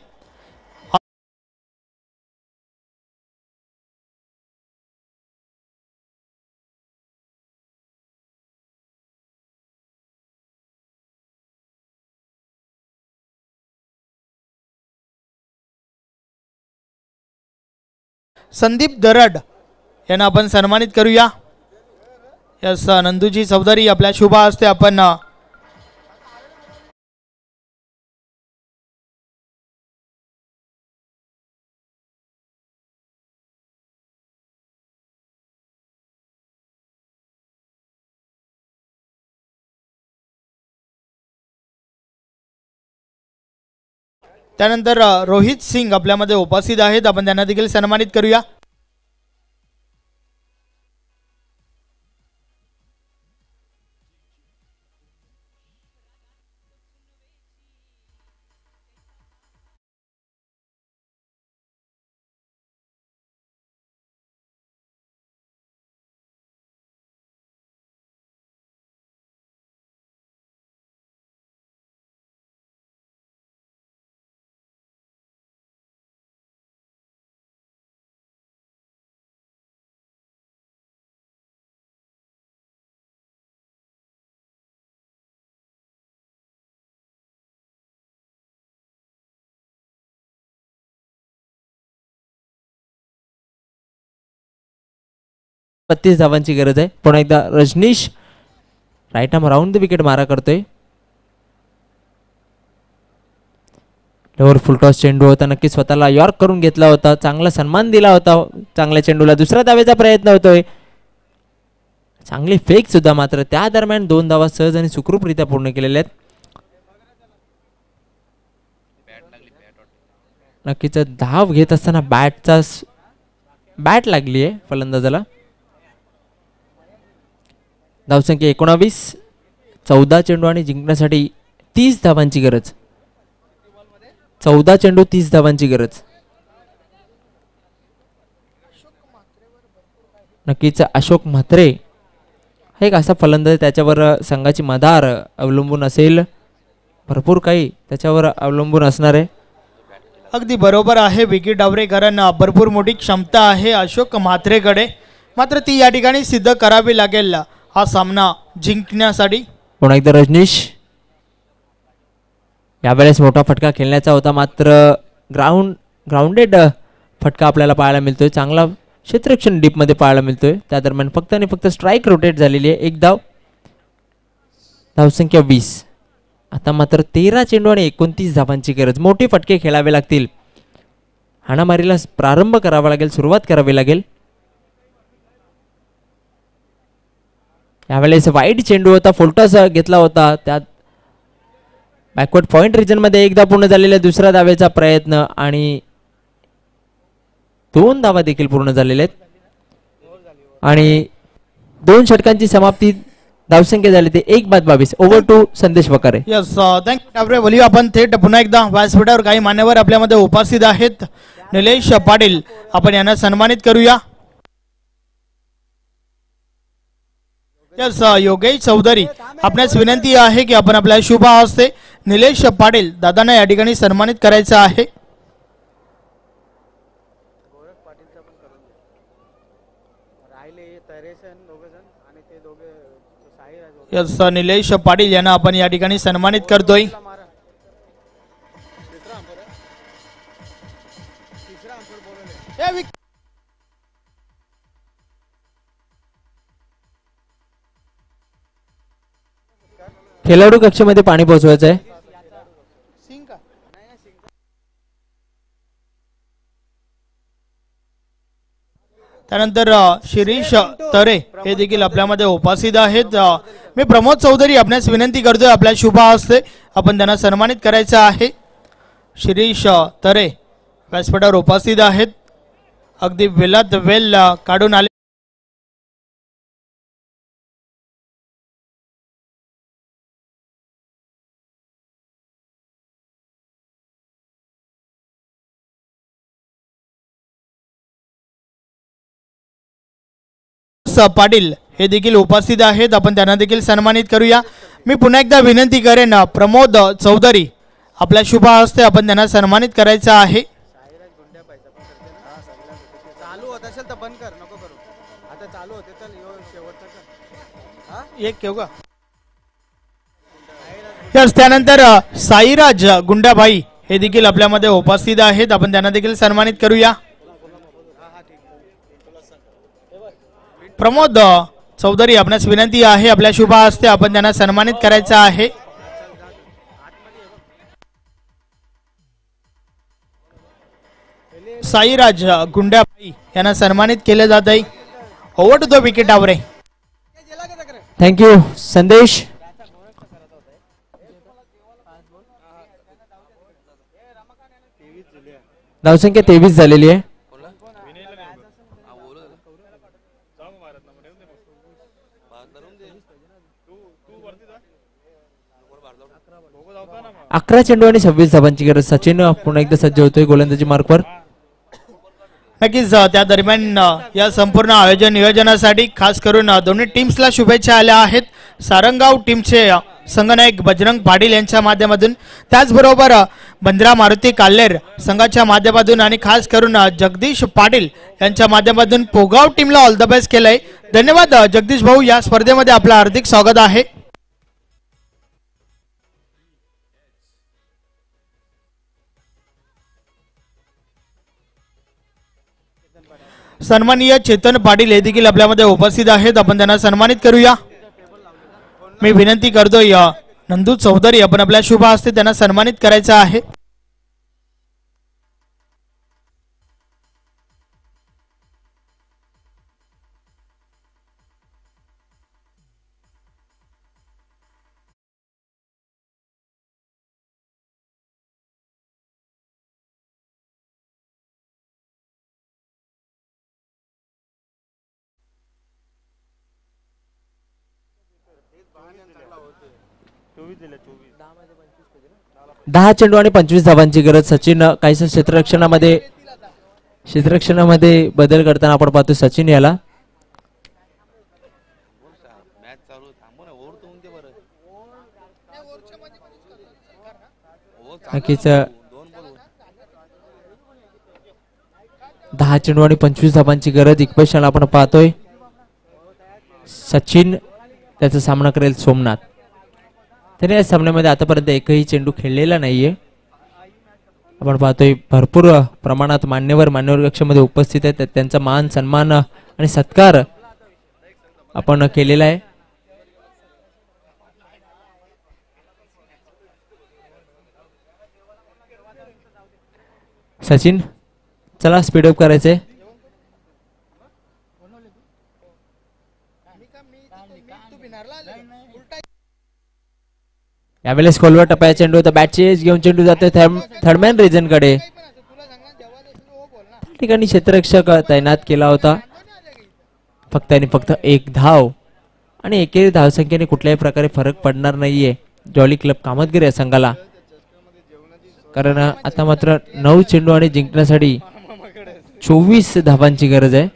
संदीप दरड यांना आपण सन्मानित करूया. यस नंदूजी चौधरी आपल्या शुभ हस्ते आपण त्यानंतर रोहित सिंग आपल्यामध्ये उपस्थित आहेत, आपण त्यांना देखील सन्मानित करूया. बत्तीस धावांची गरज आहे. पुन्हा एकदा Rajnish right arm round the wicket मारा करतोय. लोअर फुल टॉस चेंडू होता, नक्की स्वतःला यॉर्क करून घेतला होता, चांगला सन्मान दिला होता चांगल्या चेंडूला. दुसऱ्या धावेचा प्रयत्न होतोय, चांगली फेक सुद्धा, मात्र त्या दरम्यान 2 धावा सहज आणि सुखरूपरित्या पूर्ण केलेल्या आहेत. नक्कीच धाव घेत असताना बॅट लागली आहे फलंदाजाला. धावसंख्या 19, 14 चेंडू आणि जिंकण्यासाठी 30 धावांची गरज. 14 चेंडू 30 धावांची गरज. नक्कीच अशोक म्हात्रे एक असा फलंदाज त्याच्यावर संघाची मदार अवलंबून असेल, भरपूर काही त्याच्यावर अवलंबून असणार आहे. अगदी बरोबर आहे विकी डावरे, कारण भरपूर मोठी क्षमता आहे अशोक म्हात्रेकडे, मात्र ती या ठिकाणी सिद्ध करावी लागेल हा सामना जिंकण्यासाठी. पुन्हा एकदा रजनीश, यावेळेस मोठा फटका खेळण्याचा होता, मात्र ग्राउंडेड फटका आपल्याला पाहायला मिळतोय. चांगला क्षेत्ररक्षण डीपमध्ये पाहायला मिळतोय. त्या दरम्यान फक्त आणि फक्त स्ट्राईक रोटेट झालेली आहे. एक धाव, धावसंख्या 20. आता मात्र 13 चेंडू आणि 29 धावांची गरज. मोठे फटके खेळावे लागतील, हाणामारीला प्रारंभ करावा लागेल, सुरुवात करावी लागेल. यावेळेस वाईट चेंडू होता, फुलटॉस घेतला होता. त्यात बॅकवर्ड पॉइंट रिजन मध्ये एकदा पूर्ण झालेला दुसऱ्या धावेचा प्रयत्न आणि 2 धावा देखील पूर्ण झालेल्या आहेत आणि 2 षटकांची समाप्ती. धावसंख्या झाली ते 1-22. ओव्हर टू संदेश वकारे. Yes, thank you Daware. बोलूया आपण थेट पुन्हा एकदा व्यासपीठावर काही मान्यवर आपल्यामध्ये उपस्थित आहेत. निलेश पाटील, आपण यांना सन्मानित करूया. यस, योगेश चौधरी, आपणास विनंती आहे की आपण आपल्या शुभ हस्ते निलेश पाटील दादांना या ठिकाणी सन्मानित करायचं आहे. यस, निलेश पाटील यांना आपण या ठिकाणी सन्मानित करतोय. खेळाडू कक्षामध्ये पाणी पोहोचवायचं आहे. त्यानंतर शिरीष तरे हे देखील आपल्यामध्ये उपस्थित आहेत. मी प्रमोद चौधरी, आपणास विनंती करतोय आपल्या शुभ हस्ते आपण त्यांना सन्मानित करायचं आहे. शिरीष तरे व्यासपीठावर उपस्थित आहेत. अगदी वेलात वेल काढून आले. पाटील हे देखील उपस्थित आहेत, आपण त्यांना देखील सन्मानित करूया. मी पुन्हा एकदा विनंती करेन प्रमोद चौधरी, आपल्या शुभ हस्ते आपण त्यांना सन्मानित करायचं आहे. चालू होत असेल तर बंद कर, नको करू. आता चालू होते, चल शेवटचा कर. एक ठेव का. यस, त्यानंतर साईराज गुंडाबाई हे देखील आपल्यामध्ये उपस्थित आहेत, आपण त्यांना देखील सन्मानित करूया. प्रमोद चौधरी, आपणास विनंती आहे आपल्या शुभ हस्ते आपण त्यांना सन्मानित करायचं आहे. साईराज गुंडाबाई यांना सन्मानित केले जात आहे. Over to the wicket Dawre. Thank you Sandesh. धावसंख्या 23 झालेली आहे. अकरा चेंडू आणि 26 धावांची गरज. सचिन पुन्हा एकदा सज्ज होतोय गोलंदाजी मार्कवर. नक्कीच त्या दरम्यान या संपूर्ण आयोजन नियोजनासाठी खास करून दोन्ही टीम्सला शुभेच्छा आल्या आहेत. सारंगाव टीमचे संघनायक बजरंग पाटील यांच्या माध्यमातून, त्याचबरोबर बंद्रा मारुती काल्लेर संघाच्या माध्यमातून आणि खास करून जगदीश पाटील यांच्या माध्यमातून पोगाव टीमला ऑल द बेस्ट केलंय. धन्यवाद जगदीश भाऊ, या स्पर्धेमध्ये आपलं हार्दिक स्वागत आहे. सन्माननीय चेतन पाटील हे देखील आपल्यामध्ये उपस्थित आहेत, आपण त्यांना सन्मानित करूया. मी विनंती करतोय नंदू चौधरी, आपण आपल्या शुभ हस्ते त्यांना सन्मानित करायचं आहे. दहा चेंडू आणि 25 धावांची गरज. सचिन काहीसं क्षेत्ररक्षणामध्ये बदल करताना आपण पाहतो सचिन याला. नक्कीच 10 चेंडू आणि 25 धावांची गरज इक्वेशनला आपण पाहतोय. सचिन त्याचा सामना करेल सोमनाथ. त्याने या सामन्यामध्ये आतापर्यंत एकही चेंडू खेळलेला नाहीये. आपण पाहतोय भरपूर प्रमाणात मान्यवर कक्षामध्ये उपस्थित आहेत. त्यांचा मान सन्मान आणि सत्कार आपण केलेला आहे. सचिन चला स्पीडअप करायचंय. यावेळेस खोलवर टप्प्या चेंडू होता. बॅटची एज घेऊन चेंडू जातोय थर्डमॅन रिजन कडे. त्या ठिकाणी क्षेत्ररक्षक तैनात केला होता. फक्त आणि फक्त एक धाव आणि एकेरी धावसंख्येने कुठल्याही प्रकारे फरक पडणार नाहीये जॉली क्लब कामतगिरी या संघाला. कारण आता मात्र 9 चेंडू आणि जिंकण्यासाठी 24 धावांची गरज आहे.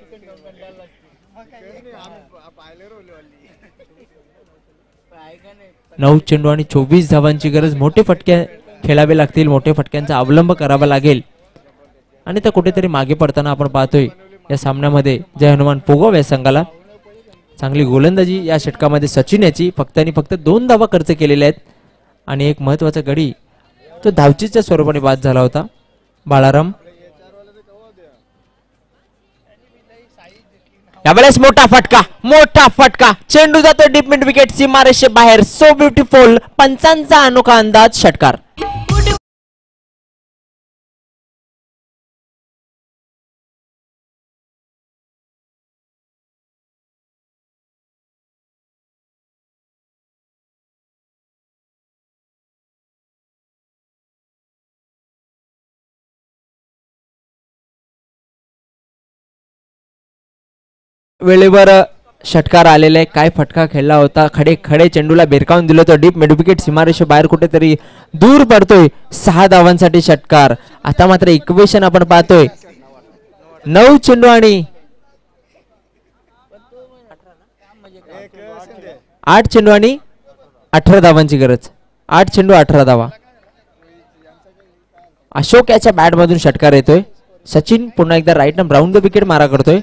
9 चेंडू आणि 24 धावांची गरज. मोठे फटके खेळावे लागतील. मोठ्या फटक्यांचा अवलंब करावा लागेल. आणि त्या कुठेतरी मागे पडताना आपण पाहतोय या सामन्यामध्ये जय हनुमान पोगोव या संघाला. चांगली गोलंदाजी या षटकामध्ये सचिन याची. फक्त आणि फक्त 2 धावा खर्च केलेल्या आहेत. आणि एक महत्वाचा गडी तो धावचीच्या स्वरूपाने बाद झाला होता. बाळाराम यावेळेस मोठा फटका चेंडू जातो डीप मिड विकेट सीमारेषे बाहेर. So beautiful. पंचांचा अनोखा अंदाज षटकार. वेळेवर षटकार आलेला आहे. काय फटका खेळला होता. खडे चेंडूला बेरकावून दिलं होतं. डीप मिड विकेट सीमारेषे बाहेर कुठेतरी दूर पडतोय. 6 धावांसाठी षटकार. आता मात्र इक्वेशन आपण पाहतोय 9 चेंडू आणि 8 चेंडू आणि 18 धावांची गरज. 8 चेंडू 18 धावा. अशोक याच्या बॅट मधून षटकार येतोय. सचिन पुन्हा एकदा राईट राऊंड द विकेट मारा करतोय.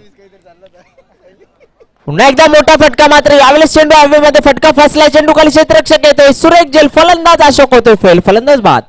पुन्हा एकदा मोठा फटका. मात्र यावेळेस चेंडू हवेमध्ये फटका फसलाय. चेंडू खाली क्षेत्ररक्षक येतोय. सुरेख जेल फलंदाज अशोक होतोय फेल. फलंदाज बाद.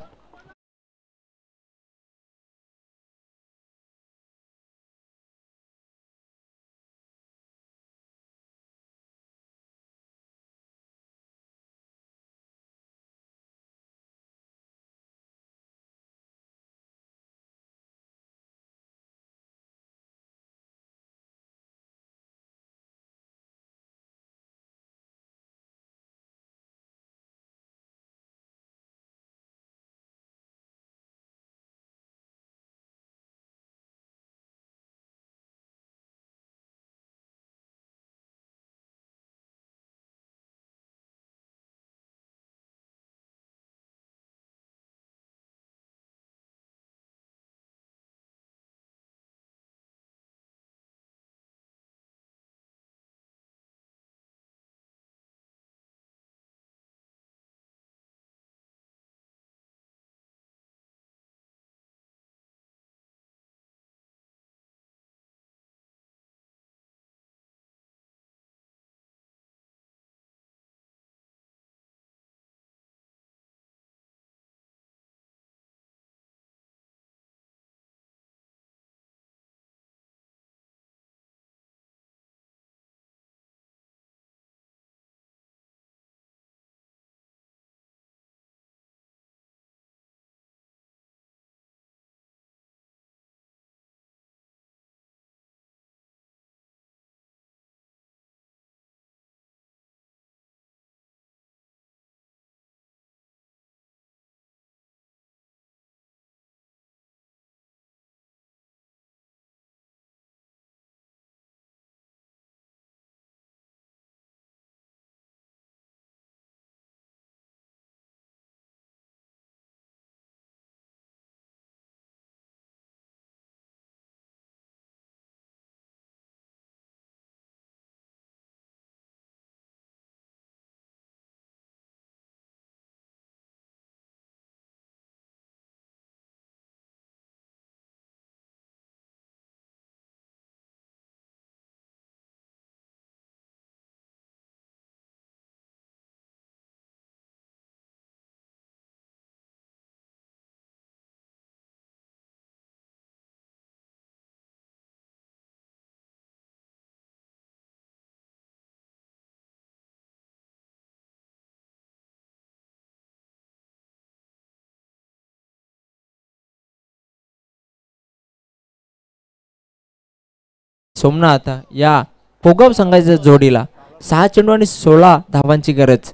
सोमनाथ या पोगाव संघाच्या जोडीला 6 चेंडू आणि 16 धावांची गरज.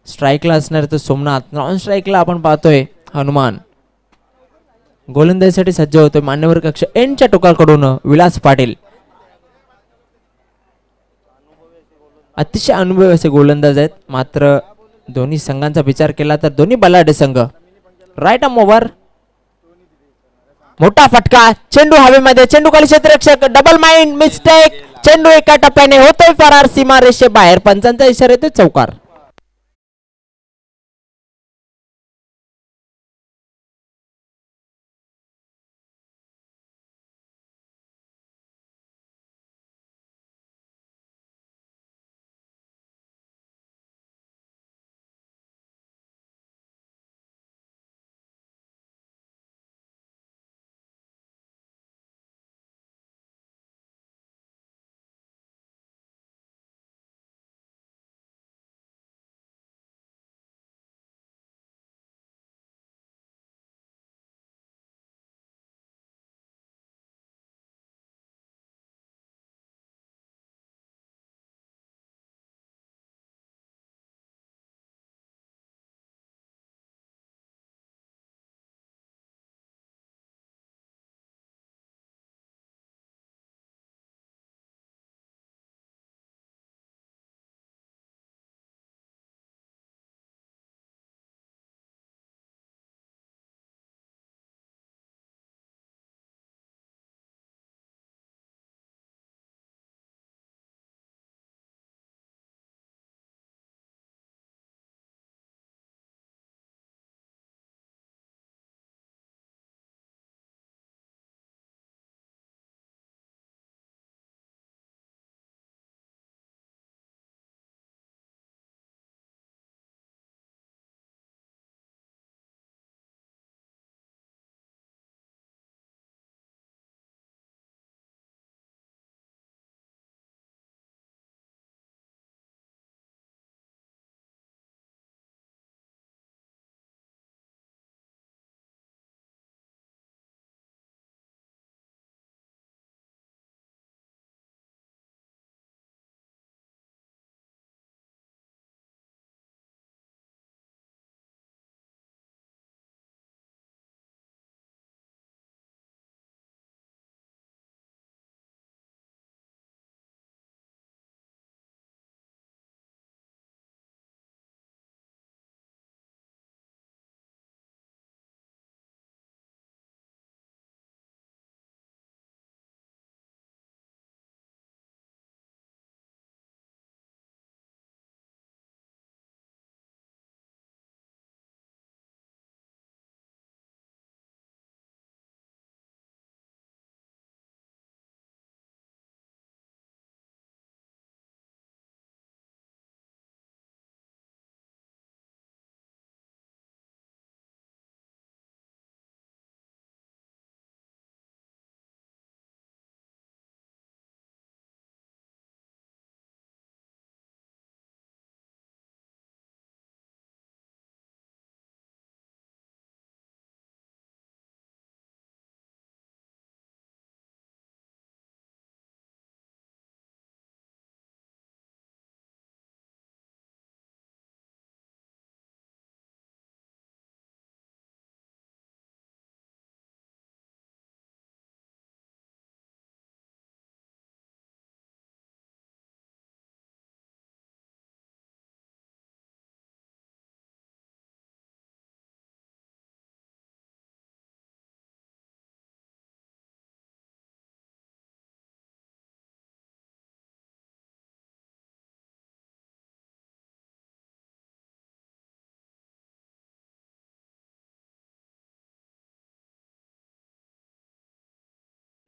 स्ट्राईकला असणार तर सोमनाथ, नॉन स्ट्राईकला आपण पाहतोय हनुमान. गोलंदाजीसाठी सज्ज होतोय मान्यवर कक्ष एंडच्या टोकाकडून विलास पाटील. अतिशय अनुभवी असे गोलंदाज आहेत. मात्र दोन्ही संघांचा विचार केला तर दोन्ही बलाढ्य संघ. राईट आर्म ओव्हर, मोठा फटका, चेंडू हवेमध्ये, चेंडू खाली क्षेत्ररक्षक, डबल माइंड मिस्टेक, चेंडू एका टप्प्याने होतोय फरार सीमारेषे बाहेर. पंचांचा इशारा येतोय चौकार.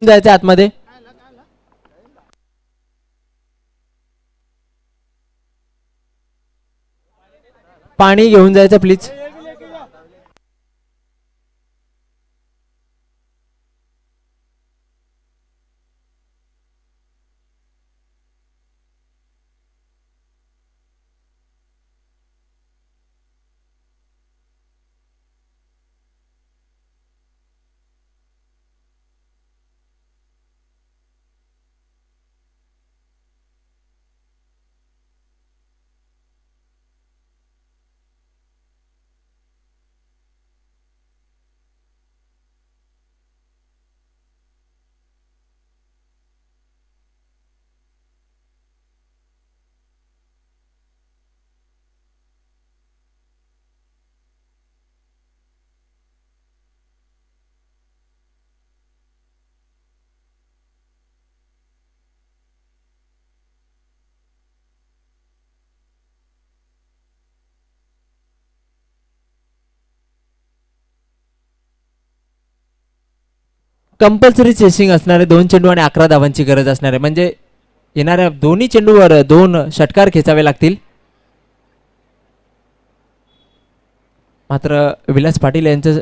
जायचं आतमध्ये. पाणी घेऊन जायचं प्लीज. कंपल्सरी चेसिंग असणार आहे. 2 चेंडू आणि 11 धावांची गरज असणार आहे. म्हणजे येणाऱ्या दोन्ही चेंडूवर 2 षटकार खेचावे लागतील. मात्र विलास पाटील यांचं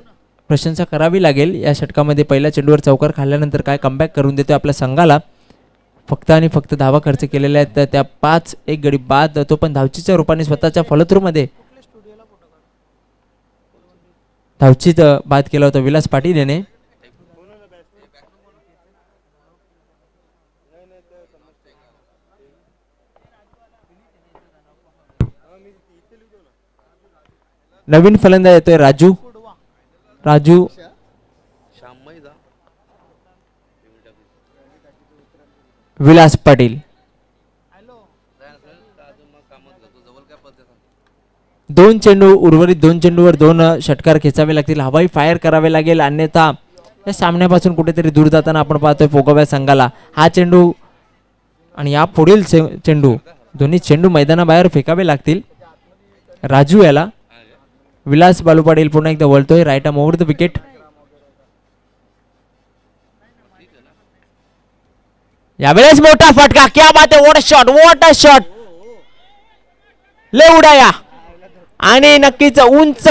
प्रशंसा करावी लागेल. या षटकामध्ये पहिल्या चेंडूवर चौकार खाल्ल्यानंतर काय कमबॅक करून देतोय आपल्या संघाला. फक्त आणि फक्त धावा खर्च केलेल्या आहेत त्या 5-1 गडी बाद, तो पण धावचीच्या रूपाने स्वतःच्या फॉलोथ्रूमध्ये धावचीत बाद केला होता विलास पाटील याने. नवीन फलंदाज येतोय राजू विलास पाटील. 2 चेंडू उर्वरित 2 चेंडूवर 2 षटकार खेचावे लागतील. हवाई फायर करावे लागेल, अन्यथा या सामन्यापासून कुठेतरी दूर जाताना आपण पाहतोय पोगोव्या संघाला. हा चेंडू आणि या पुढील चेंडू, दोन्ही चेंडू मैदानाबाहेर फेकावे लागतील. राजू याला विलास बालू पाटील पुन्हा एकदा वळतोय. Right arm over the wicket. यावेळेस मोठा फटका, क्या बात आहे, वॉट अ शॉट, ले उडाया आणि नक्कीच उंच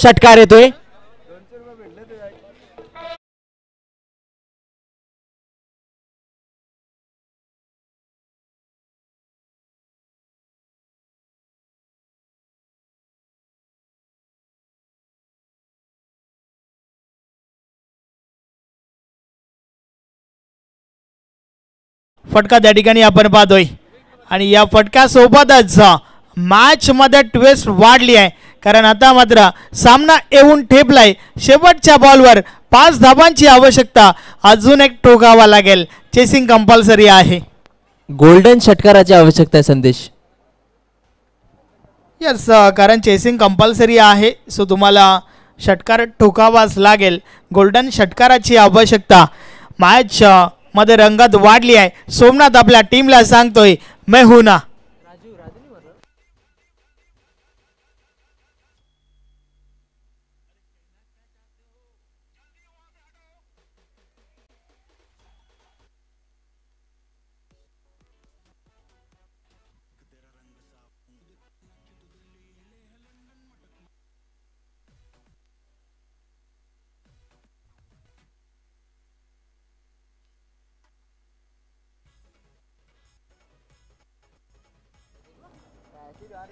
षटकार येतोय. फटका त्या ठिकाणी आपण पाहतोय आणि या फटक्यासोबतच मॅच मध्ये ट्विस्ट वाढली आहे. कारण आता मात्र सामना येऊन ठेपलाय. शेवटच्या बॉलवर 5 धावांची आवश्यकता. अजून एक ठोकावा लागेल. चेसिंग कंपल्सरी आहे. गोल्डन षटकाराची आवश्यकता आहे संदेश. यस, कारण चेसिंग कंपल्सरी आहे. सो तुम्हाला षटकार ठोकावाच लागेल. गोल्डन षटकाराची आवश्यकता. मॅच मध्ये रंगत वाढली आहे. सोमनाथ आपल्या टीमला सांगतोय मैं हूं ना.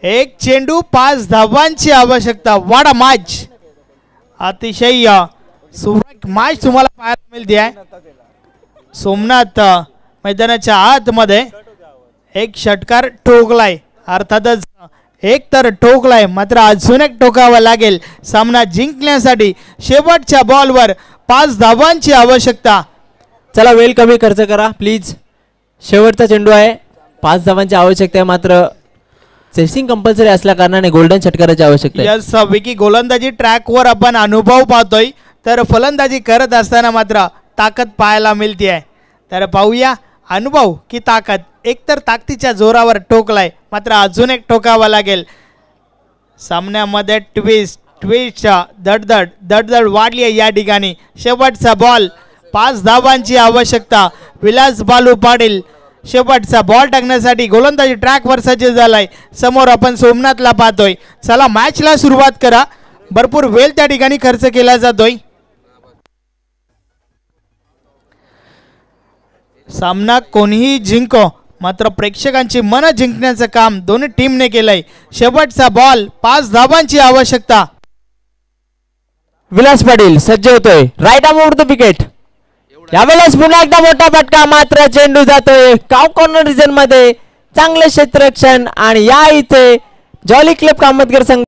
एक चेंडू 5 धावांची आवश्यकता. वाडा मॅच, अतिशय सुरेख मॅच तुम्हाला पाहायला मिळते आहे. सोमनाथ मैदानाच्या आतमध्ये एक षटकार ठोकलाय, अर्थातच एक तर ठोकलाय, मात्र अजून एक ठोकावा लागेल सामना जिंकण्यासाठी. शेवटच्या बॉलवर 5 धावांची आवश्यकता. चला वेळ कमी खर्च करा प्लीज. शेवटचा चेंडू आहे, 5 धावांची आवश्यकता आहे. मात्र चेसिंग कंपल्सरी असल्या कारणाने गोल्डन षटकाराची आवश्यकता आहे. यस विकी, गोलंदाजी ट्रॅकवर आपण अनुभव पाहतोय, तर फलंदाजी करत असताना मात्र ताकद पाहायला मिळते आहे. तर पाहूया अनुभव की ताकद. एकतर ताकदीच्या जोरावर ठोकलाय, मात्र अजून एक ठोकावा लागेल. सामन्यामध्ये ट्विस्टच्या दडदड वाढली आहे या ठिकाणी. शेवटचा बॉल, 5 धावांची आवश्यकता. विलास बालू पाटील शेवटचा बॉल टाकण्यासाठी गोलंदाजी ट्रॅकवर सज्ज झालाय. समोर आपण सोमनाथला पाहतोय. चला मॅचला सुरुवात करा. भरपूर वेळ त्या ठिकाणी खर्च केला जातोय. सामना कोणीही जिंको, मात्र प्रेक्षकांची मन जिंकण्याचं काम दोन्ही टीमने केलंय. शेवटचा बॉल, 5 धावांची आवश्यकता. विलास पाटील सज्ज होतोय. Right arm over the wicket. यावेळेस पुन्हा एकदा मोठा फटका, मात्र चेंडू जातोय काव कॉर्नर रिजन मध्ये. चांगले क्षेत्ररक्षण आणि या इथे जॉली क्लब कामतगर संघ